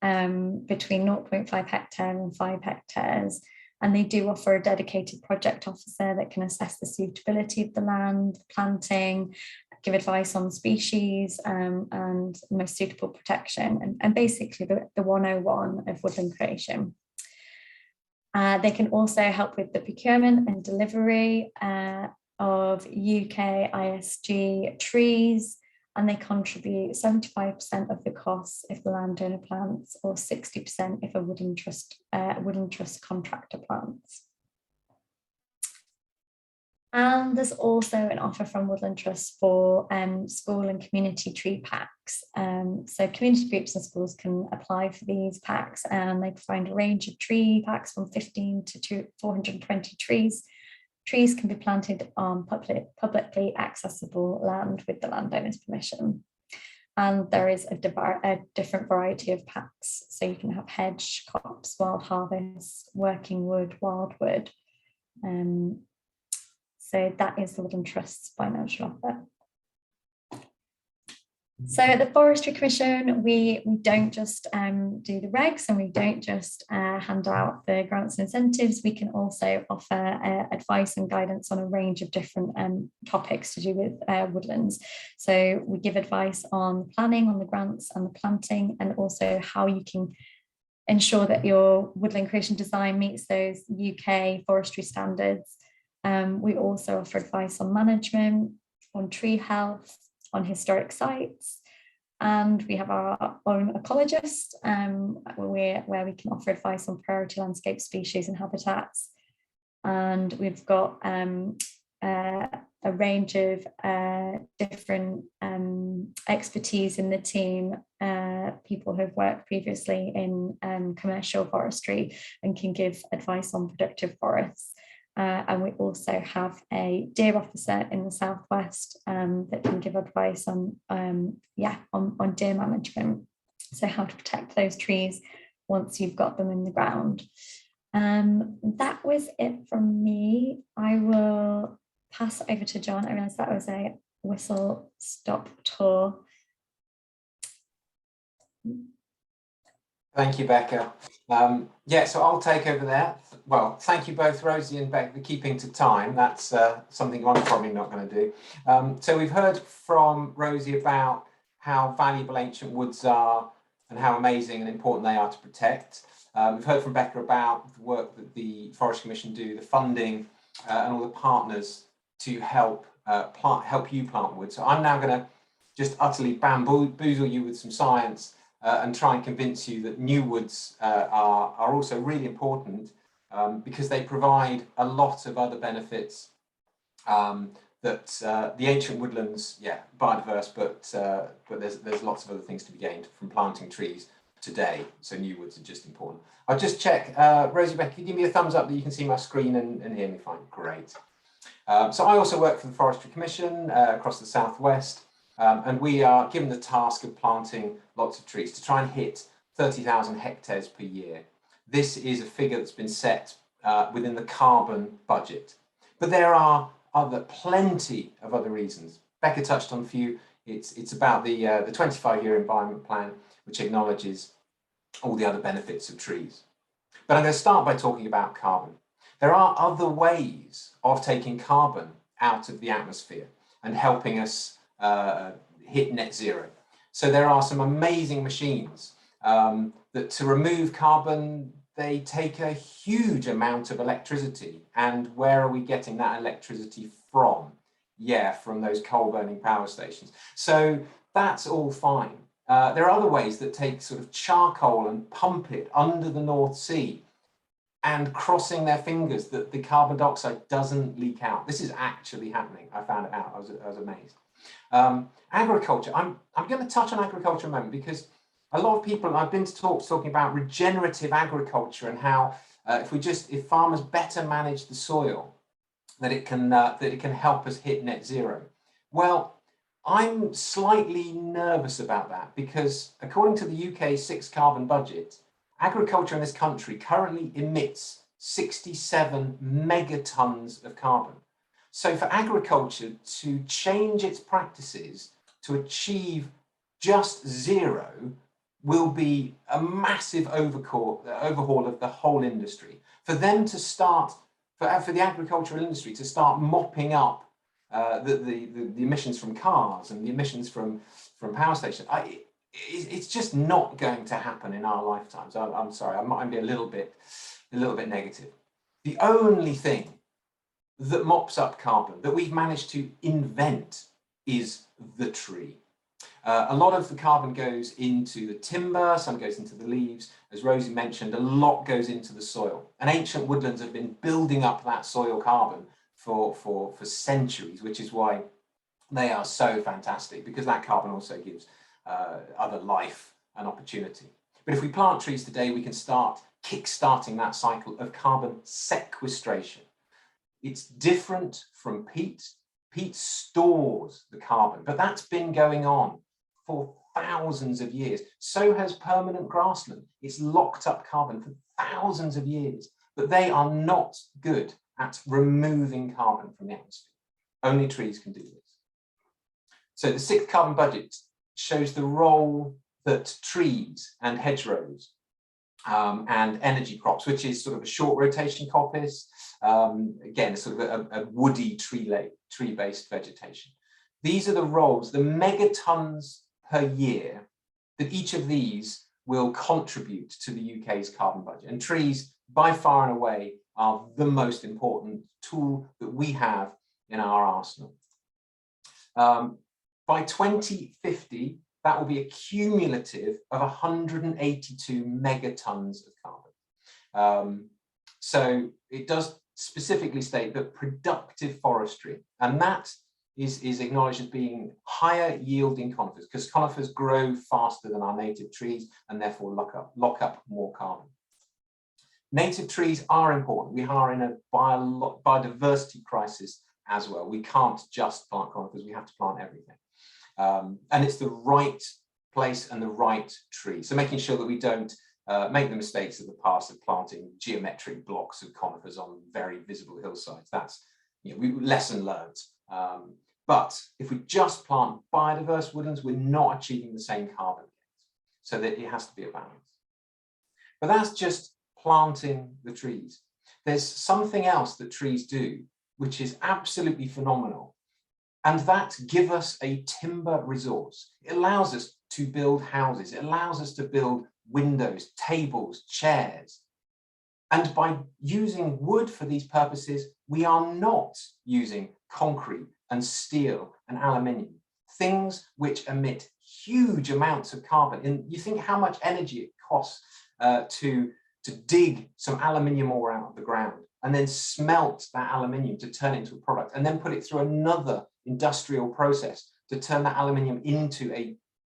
between 0.5 hectare and 5 hectares. And they do offer a dedicated project officer that can assess the suitability of the land, planting, give advice on species and most suitable protection, and basically the 101 of woodland creation. They can also help with the procurement and delivery of UK ISG trees, and they contribute 75% of the costs if the landowner plants, or 60% if a Woodland Trust contractor plants. And there's also an offer from Woodland Trust for school and community tree packs. So community groups and schools can apply for these packs, and they find a range of tree packs from 15 to 420 trees. Trees can be planted on publicly accessible land with the landowner's permission. And there is a different variety of packs. So you can have hedge, copse, wild harvest, working wood, wildwood. So that is the Woodland Trust's financial offer. So at the Forestry Commission, we don't just do the regs, and we don't just hand out the grants and incentives. We can also offer advice and guidance on a range of different topics to do with woodlands. So we give advice on planning, on the grants and the planting, and also how you can ensure that your woodland creation design meets those UK forestry standards. We also offer advice on management, on tree health, on historic sites, and we have our own ecologist where we can offer advice on priority landscape species and habitats. And we've got a range of different expertise in the team, people who have worked previously in commercial forestry and can give advice on productive forests. And we also have a deer officer in the southwest that can give advice on deer management. So how to protect those trees once you've got them in the ground. That was it from me. I will pass over to John. I realised that was a whistle stop tour. Thank you, Becca. Yeah, so I'll take over there. Well, thank you both, Rosie and Becca, for keeping to time. That's something I'm probably not going to do. So we've heard from Rosie about how valuable ancient woods are and how amazing and important they are to protect. We've heard from Becca about the work that the Forestry Commission do, the funding and all the partners to help you plant wood. So I'm now going to just utterly bamboozle you with some science and try and convince you that new woods are also really important because they provide a lot of other benefits that the ancient woodlands, yeah, biodiverse, but there's lots of other things to be gained from planting trees today. So new woods are just important. I'll just check, Rosie, Becca, can you give me a thumbs up that you can see my screen and hear me fine? Great. So I also work for the Forestry Commission across the Southwest. And we are given the task of planting lots of trees to try and hit 30,000 hectares per year. This is a figure that's been set within the carbon budget. But there are plenty of other reasons. Becca touched on a few. It's about the 25-year environment plan, which acknowledges all the other benefits of trees. But I'm going to start by talking about carbon. There are other ways of taking carbon out of the atmosphere and helping us hit net zero. So there are some amazing machines that to remove carbon, they take a huge amount of electricity. And where are we getting that electricity from? Yeah, from those coal burning power stations. So that's all fine. There are other ways that take sort of charcoal and pump it under the North Sea and crossing their fingers that the carbon dioxide doesn't leak out. This is actually happening. I found it out. I was amazed. Agriculture, I'm going to touch on agriculture in a moment because a lot of people, I've been to talks talking about regenerative agriculture and how if farmers better manage the soil, that it can help us hit net zero. Well, I'm slightly nervous about that because according to the UK's 6th carbon budget, agriculture in this country currently emits 67 megatons of carbon. So for agriculture to change its practices to achieve just zero will be a massive overhaul of the whole industry. For them to start, for the agricultural industry to start mopping up the emissions from cars and the emissions from power stations, it's just not going to happen in our lifetimes. I'm sorry, I might be a little bit negative. The only thing that mops up carbon that we've managed to invent is the tree. A lot of the carbon goes into the timber, some goes into the leaves. As Rosie mentioned, a lot goes into the soil. And ancient woodlands have been building up that soil carbon for centuries, which is why they are so fantastic, because that carbon also gives other life and opportunity. But if we plant trees today, we can start kick-starting that cycle of carbon sequestration. It's different from peat. Peat stores the carbon, but that's been going on for thousands of years. So has permanent grassland. It's locked up carbon for thousands of years, but they are not good at removing carbon from the atmosphere. Only trees can do this. So the 6th carbon budget shows the role that trees and hedgerows and energy crops, which is sort of a short rotation coppice, again, sort of a woody tree-based vegetation. These are the roles, the megatons per year that each of these will contribute to the UK's carbon budget. And trees, by far and away, are the most important tool that we have in our arsenal. By 2050, that will be a cumulative of 182 megatons of carbon. So it does specifically state that productive forestry, and that is acknowledged as being higher yielding conifers, because conifers grow faster than our native trees and therefore lock up more carbon. Native trees are important. We are in a biodiversity crisis as well. We can't just plant conifers, we have to plant everything. And it's the right place and the right tree. So making sure that we don't make the mistakes of the past of planting geometric blocks of conifers on very visible hillsides. That's, lesson learned. But if we just plant biodiverse woodlands, we're not achieving the same carbon gains. So that it has to be a balance. But that's just planting the trees. There's something else that trees do, which is absolutely phenomenal. And that gives us a timber resource. It allows us to build houses. It allows us to build windows, tables, chairs. And by using wood for these purposes, we are not using concrete and steel and aluminium, things which emit huge amounts of carbon. And you think how much energy it costs to dig some aluminium ore out of the ground and then smelt that aluminium to turn it into a product and then put it through another industrial process to turn that aluminium into a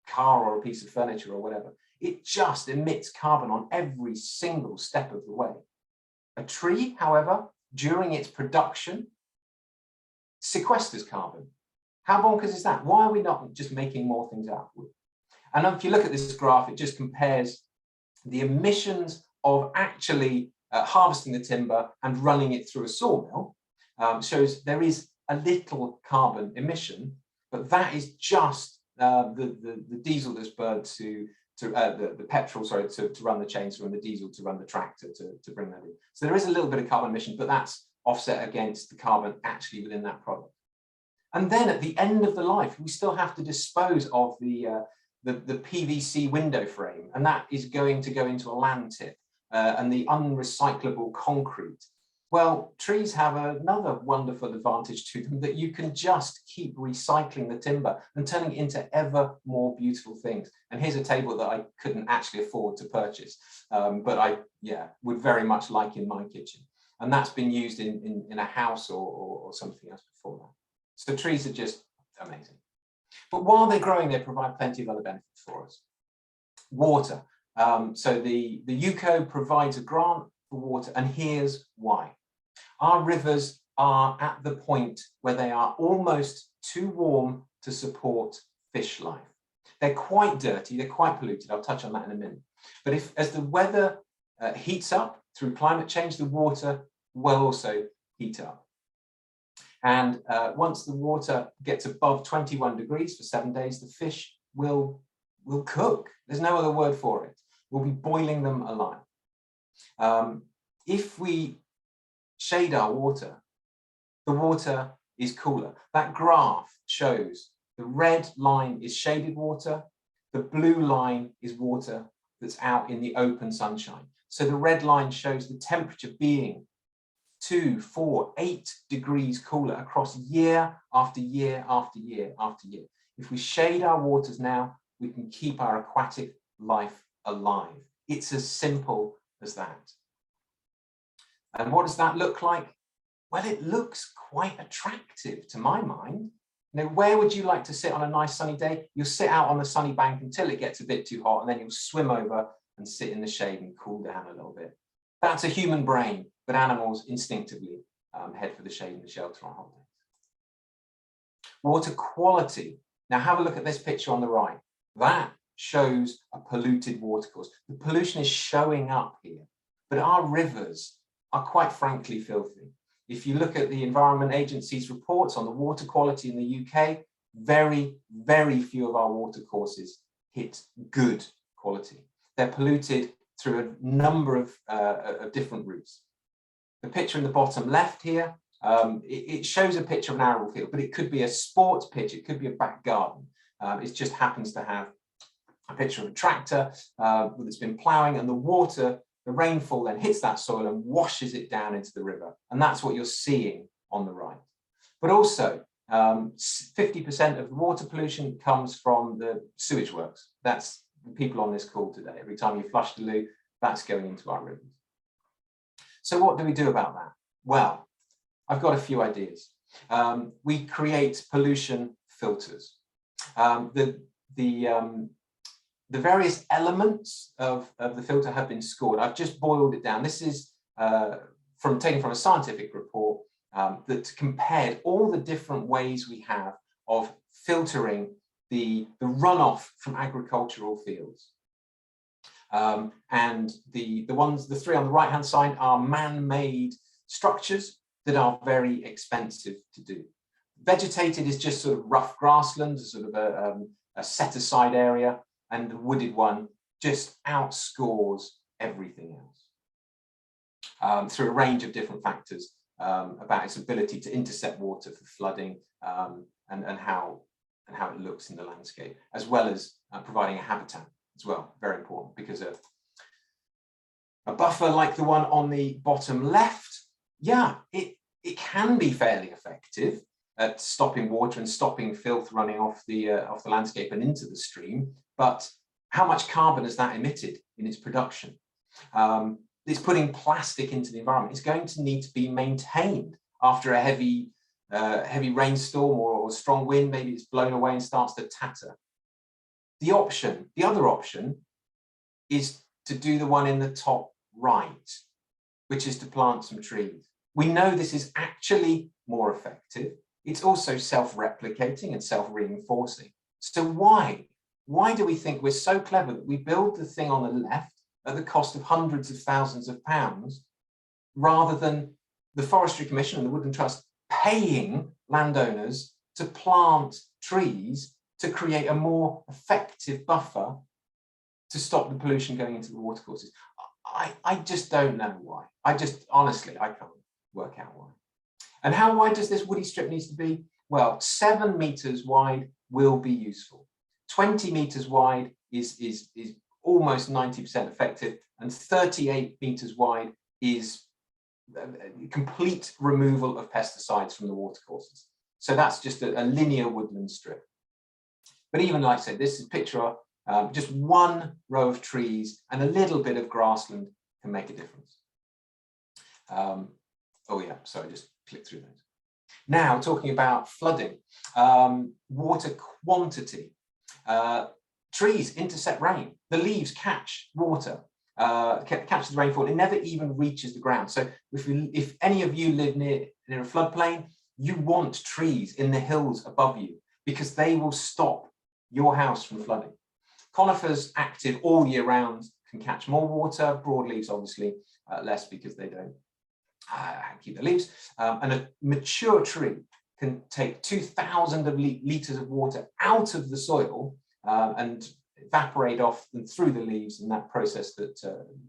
car or a piece of furniture or whatever. It just emits carbon on every single step of the way. A tree, however, during its production, sequesters carbon. How bonkers is that? Why are we not just making more things out of wood? And if you look at this graph, it just compares the emissions of actually harvesting the timber and running it through a sawmill. Shows there is a little carbon emission, but that is just the diesel that's burned the petrol, sorry, to run the chainsaw and the diesel to run the tractor to bring that in. So there is a little bit of carbon emission, but that's offset against the carbon actually within that product. And then at the end of the life, we still have to dispose of the PVC window frame, and that is going to go into a land tip, and the unrecyclable concrete. Well, trees have another wonderful advantage to them, that you can just keep recycling the timber and turning it into ever more beautiful things. And here's a table that I couldn't actually afford to purchase, but I would very much like in my kitchen. And that's been used in a house or something else before that. So trees are just amazing. But while they're growing, they provide plenty of other benefits for us. Water. So the UCO provides a grant for water, and here's why. Our rivers are at the point where they are almost too warm to support fish life. They're quite dirty, they're quite polluted. I'll touch on that in a minute. But as the weather heats up through climate change, the water will also heat up. And once the water gets above 21 degrees for 7 days, the fish will cook. There's no other word for it. We'll be boiling them alive. If we shade our water, the water is cooler. That graph shows the red line is shaded water, the blue line is water that's out in the open sunshine. So the red line shows the temperature being 2, 4, 8 degrees cooler across year after year after year after year. If we shade our waters now, we can keep our aquatic life alive. It's as simple as that. And what does that look like? Well, it looks quite attractive to my mind. You know, where would you like to sit on a nice sunny day? You'll sit out on the sunny bank until it gets a bit too hot, and then you'll swim over and sit in the shade and cool down a little bit. That's a human brain, but animals instinctively head for the shade and the shelter on holidays. Water quality. Now have a look at this picture on the right. That shows a polluted watercourse. The pollution is showing up here, but our rivers are quite frankly filthy. If you look at the Environment Agency's reports on the water quality in the UK, very, very few of our watercourses hit good quality. They're polluted through a number of different routes. The picture in the bottom left here, it shows a picture of an arable field, but it could be a sports pitch, it could be a back garden. It just happens to have a picture of a tractor that's been ploughing, and the water, the rainfall then hits that soil and washes it down into the river. And that's what you're seeing on the right. But also 50% of the water pollution comes from the sewage works. That's the people on this call today. Every time you flush the loo, that's going into our rivers. So what do we do about that? Well, I've got a few ideas. We create pollution filters. The various elements of the filter have been scored. I've just boiled it down. This is taken from a scientific report that compared all the different ways we have of filtering the runoff from agricultural fields. And the three on the right-hand side are man-made structures that are very expensive to do. Vegetated is just sort of rough grassland, sort of a set-aside area, and the wooded one just outscores everything else through a range of different factors about its ability to intercept water for flooding and how it looks in the landscape, as well as providing a habitat as well. Very important, because a buffer like the one on the bottom left, yeah, it can be fairly effective at stopping water and stopping filth running off the landscape and into the stream. But how much carbon has that emitted in its production? It's putting plastic into the environment. It's going to need to be maintained after a heavy rainstorm or strong wind. Maybe it's blown away and starts to tatter. The other option is to do the one in the top right, which is to plant some trees. We know this is actually more effective. It's also self-replicating and self-reinforcing. So why do we think we're so clever that we build the thing on the left at the cost of hundreds of thousands of pounds, rather than the Forestry Commission and the Woodland Trust paying landowners to plant trees to create a more effective buffer to stop the pollution going into the watercourses? I just don't know why. Honestly, I can't work out why. And how wide does this woody strip need to be? Well, 7 meters wide will be useful. 20 meters wide is almost 90% effective, and 38 meters wide is complete removal of pesticides from the watercourses. So that's just a linear woodland strip. But even like I said, this is a picture of just one row of trees and a little bit of grassland can make a difference. Oh yeah, sorry, just click through those. Now, talking about flooding, water quantity. Trees intercept rain. The leaves catch water, catches the rainfall. It never even reaches the ground. So if any of you live near a floodplain, you want trees in the hills above you, because they will stop your house from flooding. Conifers, active all year round, can catch more water. Broadleaves, obviously, less, because they don't keep the leaves. And a mature tree can take 2,000 litres of water out of the soil and evaporate off and through the leaves, and that process that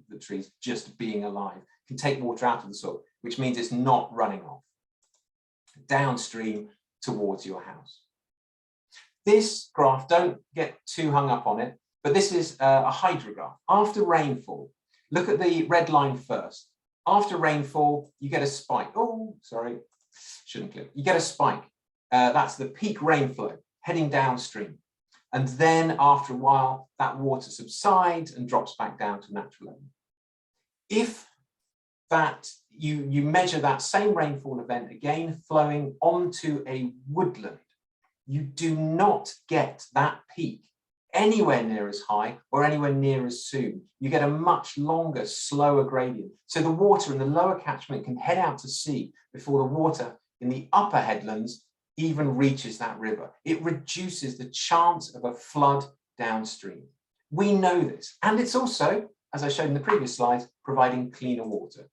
the trees just being alive can take water out of the soil, which means it's not running off downstream towards your house. This graph, don't get too hung up on it, but this is a hydrograph. After rainfall, look at the red line first. After rainfall, you get a spike. Oh, sorry, shouldn't click. You get a spike. That's the peak rainflow heading downstream. And then after a while, that water subsides and drops back down to natural level. If that you measure that same rainfall event again flowing onto a woodland, you do not get that peak anywhere near as high or anywhere near as soon. You get a much longer, slower gradient. So the water in the lower catchment can head out to sea before the water in the upper headlands even reaches that river. It reduces the chance of a flood downstream. We know this, and it's also, as I showed in the previous slides, providing cleaner water.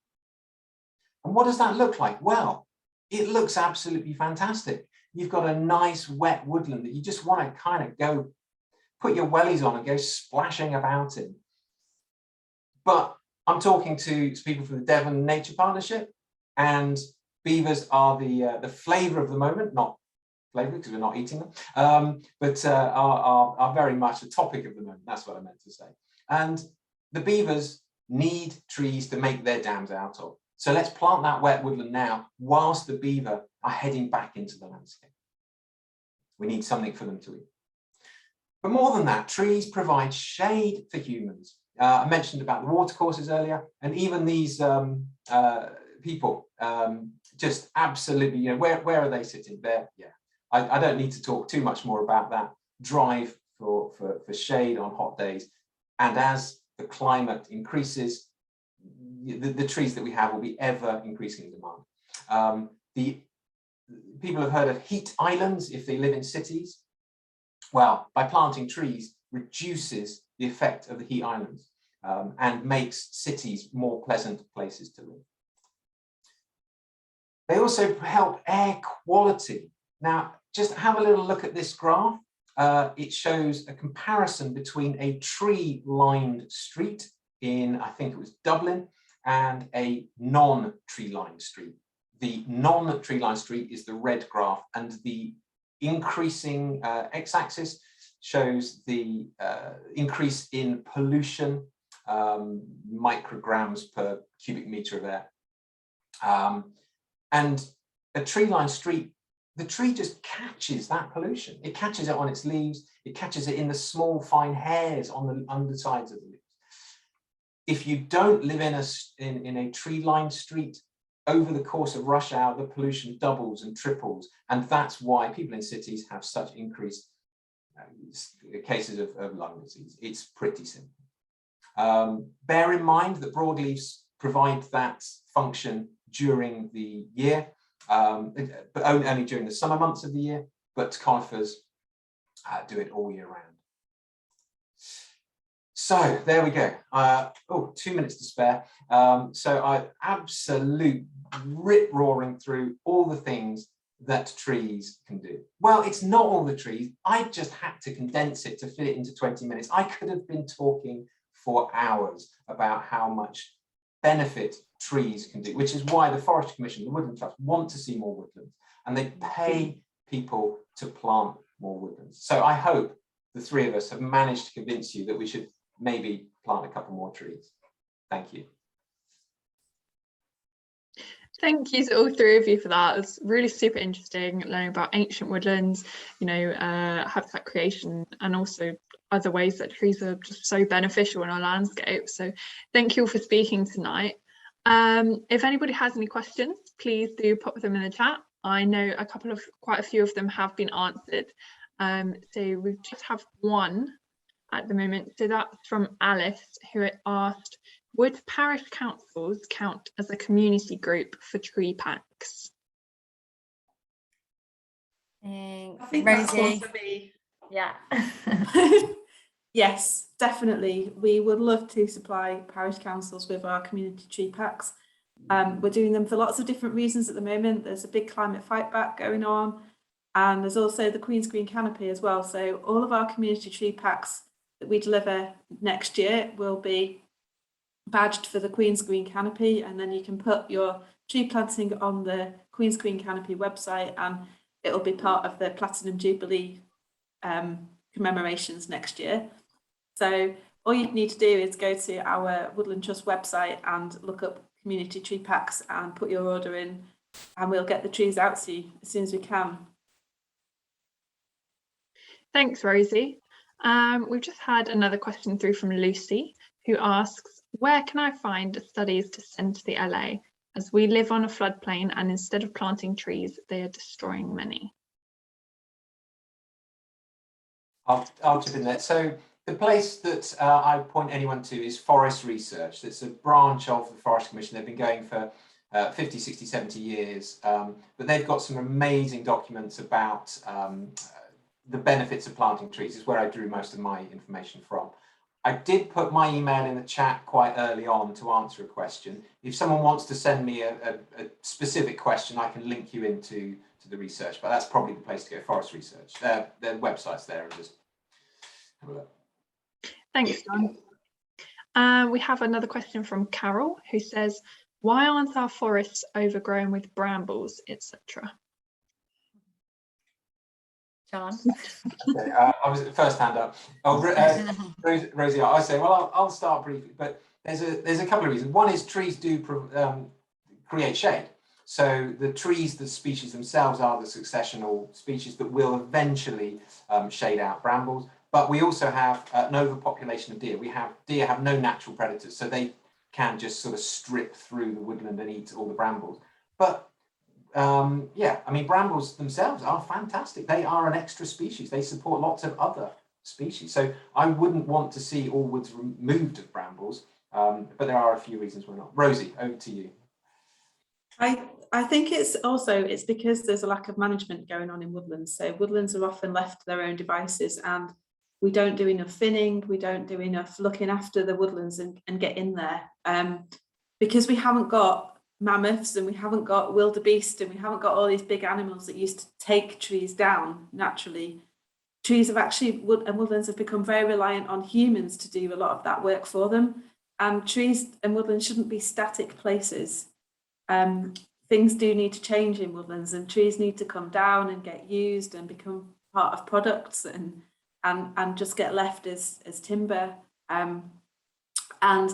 And what does that look like? Well, it looks absolutely fantastic. You've got a nice wet woodland that you just want to kind of go put your wellies on and go splashing about in. But I'm talking to people from the Devon Nature Partnership, and beavers are the flavour of the moment, not flavour because we're not eating them, but are very much the topic of the moment. That's what I meant to say. And the beavers need trees to make their dams out of. So let's plant that wet woodland now whilst the beaver are heading back into the landscape. We need something for them to eat. But more than that, trees provide shade for humans. I mentioned about the watercourses earlier, and even these people just absolutely, you know, where are they sitting there? Yeah, I don't need to talk too much more about that. Drive for shade on hot days, and as the climate increases, the trees that we have will be ever increasing in demand. The people have heard of heat islands if they live in cities. Well, by planting trees reduces the effect of the heat islands. and makes cities more pleasant places to live. They also help air quality. Now, just have a little look at this graph. It shows a comparison between a tree-lined street in, I think it was Dublin, and a non-tree-lined street. The non-tree-lined street is the red graph, and the increasing x-axis shows the increase in pollution, micrograms per cubic meter of air. And a tree-lined street, the tree just catches that pollution. It catches it on its leaves. It catches it in the small, fine hairs on the undersides of the leaves. If you don't live in a tree-lined street, over the course of rush hour, the pollution doubles and triples. And that's why people in cities have such increased cases of lung disease. It's pretty simple. Bear in mind that broadleaves provide that function during the year, but only during the summer months of the year, but conifers do it all year round. So there we go. 2 minutes to spare. So I absolute rip-roaring through all the things that trees can do. Well, it's not all the trees. I just had to condense it to fit it into 20 minutes. I could have been talking for hours about how much benefit trees can do, which is why the Forestry Commission, the Woodland Trust, want to see more woodlands, and they pay people to plant more woodlands. So I hope the three of us have managed to convince you that we should maybe plant a couple more trees. Thank you. Thank you to all three of you for that. It's really super interesting learning about ancient woodlands, habitat creation, and also other ways that trees are just so beneficial in our landscape. So thank you all for speaking tonight. If anybody has any questions, please do pop them in the chat. I know quite a few of them have been answered. So we just have one at the moment. So that's from Alice, who asked, would parish councils count as a community group for tree packs? I think that's one for me. Yeah. Yes, definitely. We would love to supply parish councils with our community tree packs. We're doing them for lots of different reasons at the moment. There's a big climate fight back going on, and there's also the Queen's Green Canopy as well. So all of our community tree packs that we deliver next year will be badged for the Queen's Green Canopy, and then you can put your tree planting on the Queen's Green Canopy website, and it'll be part of the Platinum Jubilee commemorations next year. So all you need to do is go to our Woodland Trust website and look up community tree packs and put your order in, and we'll get the trees out to you as soon as we can. Thanks, Rosie. We've just had another question through from Lucy, who asks, where can I find studies to send to the LA, as we live on a floodplain and instead of planting trees, they are destroying many? I'll chip in there. So the place that I point anyone to is Forest Research. It's a branch of the Forestry Commission. They've been going for 50, 60, 70 years, but they've got some amazing documents about the benefits of planting trees. Is where I drew most of my information from. I did put my email in the chat quite early on to answer a question. If someone wants to send me a specific question, I can link you into the research, but that's probably the place to go, Forest Research. Their website's there, and just have a look. Thanks, John. We have another question from Carol, who says, why aren't our forests overgrown with brambles, etc.? John. Okay, I was first hand up. Rosie, I say, well, I'll start briefly, but there's a couple of reasons. One is trees do create shade. So the trees, the species themselves, are the successional species that will eventually shade out brambles. But we also have an overpopulation of deer. Deer have no natural predators, so they can just sort of strip through the woodland and eat all the brambles. But yeah, I mean, brambles themselves are fantastic. They are an extra species. They support lots of other species. So I wouldn't want to see all woods removed of brambles, but there are a few reasons why not. Rosie, over to you. I think it's because there's a lack of management going on in woodlands. So woodlands are often left to their own devices, and we don't do enough thinning, we don't do enough looking after the woodlands and get in there. Because we haven't got mammoths and we haven't got wildebeest and we haven't got all these big animals that used to take trees down naturally. Trees have actually, and woodlands have become very reliant on humans to do a lot of that work for them. And trees and woodlands shouldn't be static places. Things do need to change in woodlands, and trees need to come down and get used and become part of products and just get left as timber. And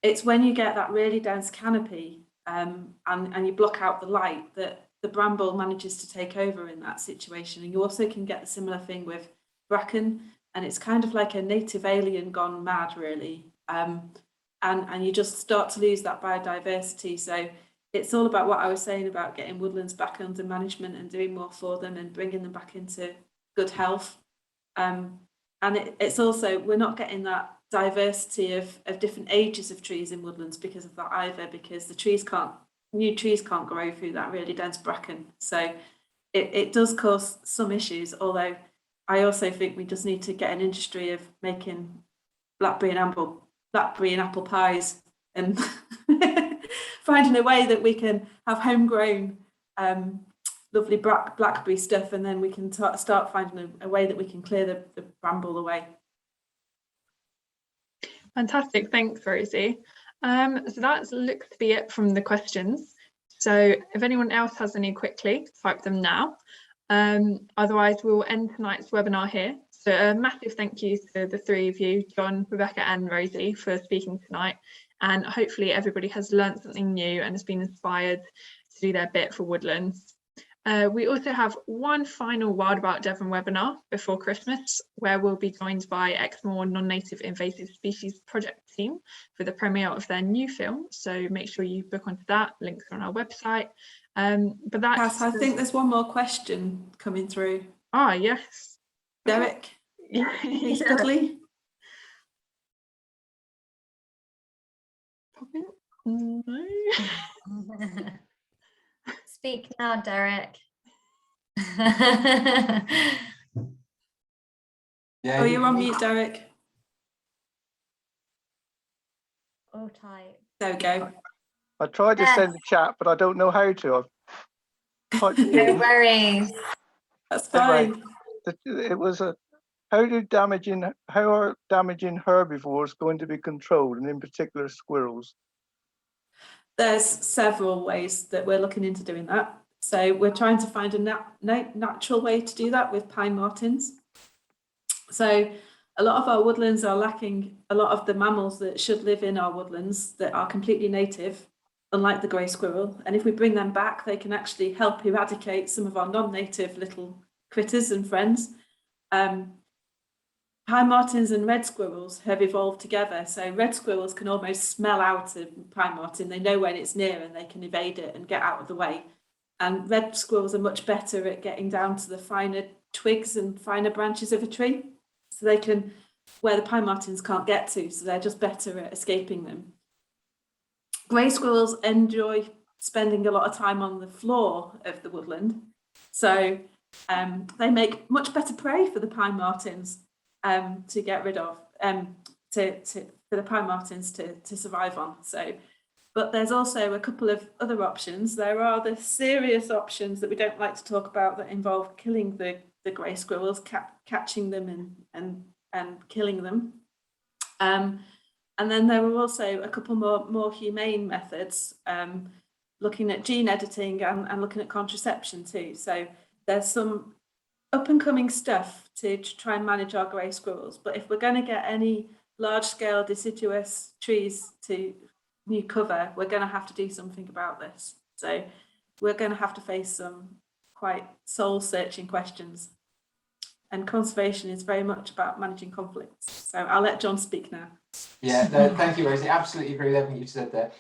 it's when you get that really dense canopy and you block out the light that the bramble manages to take over in that situation. And you also can get a similar thing with bracken, and it's kind of like a native alien gone mad, really. And you just start to lose that biodiversity. So it's all about what I was saying about getting woodlands back under management and doing more for them and bringing them back into good health. And it's also, we're not getting that diversity of different ages of trees in woodlands because of that either, because the new trees can't grow through that really dense bracken. So it does cause some issues, although I also think we just need to get an industry of making blackberry and apple pies and finding a way that we can have homegrown lovely blackberry stuff, and then we can start finding a way that we can clear the bramble away. Fantastic, thanks Rosie. So that looks to be it from the questions. So if anyone else has any quickly, type them now. Otherwise we'll end tonight's webinar here. So a massive thank you to the three of you, John, Rebecca and Rosie, for speaking tonight. And hopefully everybody has learned something new and has been inspired to do their bit for woodlands. We also have one final Wild About Devon webinar before Christmas, where we'll be joined by Exmoor Non-Native Invasive Species Project team for the premiere of their new film. So make sure you book onto that, links are on our website. But that's... Cass, I think there's one more question coming through. Ah, yes. Derek, East Dudley. No. Speak now, Derek. Yeah, Oh, you're on mute, Derek. Oh, tight. There we go. I tried to send a chat, but I don't know how to. I've typed it No in. worries. That's fine. It was how are damaging herbivores going to be controlled, and in particular squirrels? There's several ways that we're looking into doing that. So we're trying to find a natural way to do that with pine martens. So a lot of our woodlands are lacking a lot of the mammals that should live in our woodlands that are completely native, unlike the grey squirrel. And if we bring them back, they can actually help eradicate some of our non-native little critters and friends. Pine martens and red squirrels have evolved together. So red squirrels can almost smell out a pine marten. They know when it's near and they can evade it and get out of the way. And red squirrels are much better at getting down to the finer twigs and finer branches of a tree. So they can, where the pine martens can't get to, so they're just better at escaping them. Grey squirrels enjoy spending a lot of time on the floor of the woodland. So they make much better prey for the pine martens. To get rid of, for the pine martens to survive on. So, but there's also a couple of other options. There are the serious options that we don't like to talk about that involve killing the grey squirrels, catching them and killing them. And then there are also a couple more humane methods, looking at gene editing and looking at contraception too. So there's some up and coming stuff to try and manage our grey squirrels. But if we're going to get any large scale deciduous trees to new cover, we're going to have to do something about this. So we're going to have to face some quite soul searching questions. And conservation is very much about managing conflicts. So I'll let John speak now. Yeah, no, thank you, Rosie. Absolutely agree with everything you said there.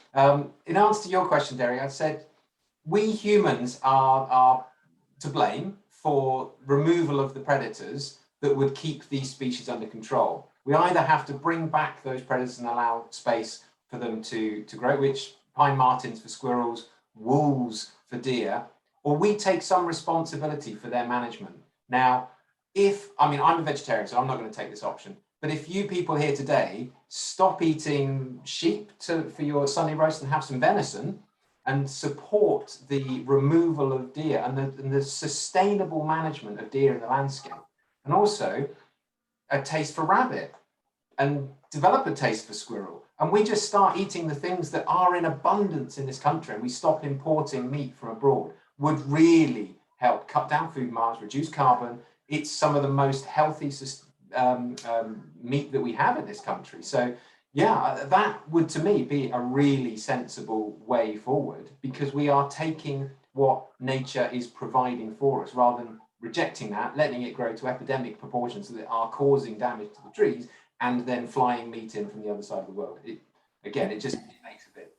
In answer to your question, Derek, I said we humans are to blame for removal of the predators that would keep these species under control. We either have to bring back those predators and allow space for them to grow, which pine martens for squirrels, wolves for deer, or we take some responsibility for their management. Now, I mean, I'm a vegetarian, so I'm not going to take this option. But if you people here today stop eating sheep for your Sunday roast and have some venison, and support the removal of deer and the sustainable management of deer in the landscape, and also a taste for rabbit, and develop a taste for squirrel, and we just start eating the things that are in abundance in this country, and we stop importing meat from abroad, would really help cut down food miles, reduce carbon. It's some of the most healthy meat that we have in this country. So yeah, that would to me be a really sensible way forward, because we are taking what nature is providing for us rather than rejecting that, letting it grow to epidemic proportions that are causing damage to the trees, and then flying meat in from the other side of the world. It just makes a bit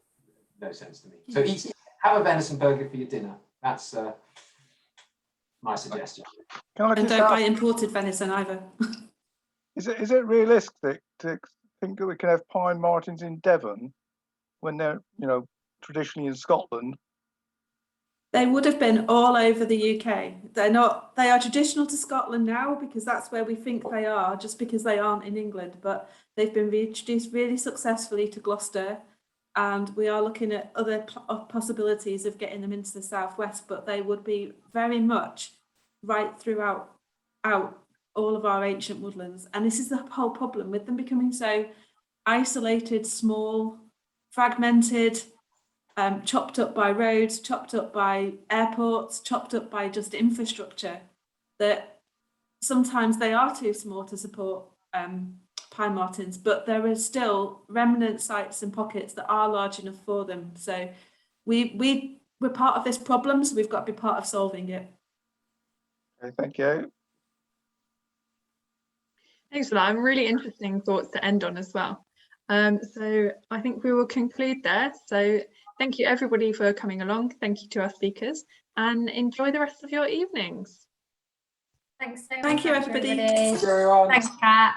no sense to me. So have a venison burger for your dinner. That's my suggestion. And don't buy imported venison either. Is it realistic to think that we can have pine martens in Devon when they're, traditionally in Scotland? They would have been all over the UK. They are traditional to Scotland now because that's where we think they are, just because they aren't in England, but they've been reintroduced really successfully to Gloucester, and we are looking at other possibilities of getting them into the southwest, but they would be very much right throughout all of our ancient woodlands. And this is the whole problem with them becoming so isolated, small, fragmented, chopped up by roads, chopped up by airports, chopped up by just infrastructure, that sometimes they are too small to support pine martens, but there are still remnant sites and pockets that are large enough for them. So we're part of this problem, so we've got to be part of solving it. Okay, thank you. Thanks for that. Really interesting thoughts to end on as well. So I think we will conclude there. So thank you everybody for coming along. Thank you to our speakers, and enjoy the rest of your evenings. Thanks so much. Thank you, everybody. Thanks, everyone. Thanks, Kat.